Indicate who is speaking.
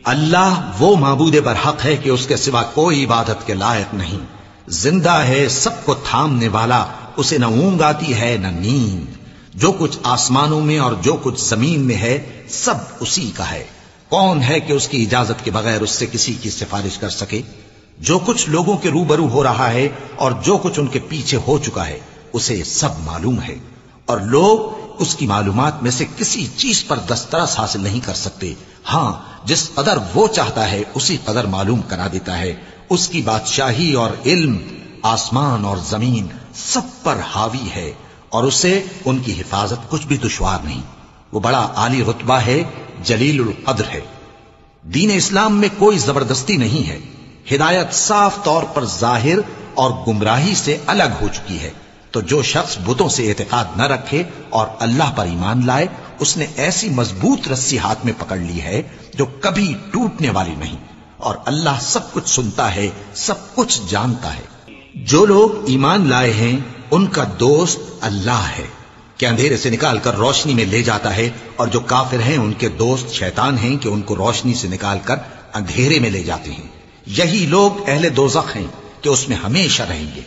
Speaker 1: اللہ وہ معبود برحق ہے کہ اس کے سوا کوئی عبادت کے لائق نہیں، زندہ ہے، سب کو تھامنے والا، اسے نہ اونگ آتی ہے نہ نیند، جو کچھ آسمانوں میں اور جو کچھ زمین میں ہے سب اسی کا ہے، کون ہے کہ اس کی اجازت کے بغیر اس سے کسی کی سفارش کر سکے؟ جو کچھ لوگوں کے روبرو ہو رہا ہے اور جو کچھ ان کے پیچھے ہو چکا ہے اسے سب معلوم ہے، اور لوگ اس کی معلومات میں سے کسی چیز پر دسترس حاصل نہیں کر سکتے، ہاں جس قدر وہ چاہتا ہے اسی قدر معلوم کرا دیتا ہے، اس کی بادشاہی اور علم آسمان اور زمین سب پر حاوی ہے، اور اسے ان کی حفاظت کچھ بھی دشوار نہیں، وہ بڑا عالی رتبہ ہے، جلیل القدر ہے۔ دین اسلام میں کوئی زبردستی نہیں ہے، ہدایت صاف طور پر ظاہر اور گمراہی سے الگ ہو چکی ہے، تو جو شخص بتوں سے اعتقاد نہ رکھے اور اللہ پر ایمان لائے، اس نے ایسی مضبوط رسی ہاتھ میں پکڑ لی ہے جو کبھی ٹوٹنے والی نہیں، اور اللہ سب کچھ سنتا ہے، سب کچھ جانتا ہے۔ جو لوگ ایمان لائے ہیں ان کا دوست اللہ ہے کہ اندھیرے سے نکال کر روشنی میں لے جاتا ہے، اور جو کافر ہیں ان کے دوست شیطان ہیں کہ ان کو روشنی سے نکال کر اندھیرے میں لے جاتے ہیں۔ یہی لوگ اہل دوزخ ہیں کہ اس میں ہمیشہ رہیں گے۔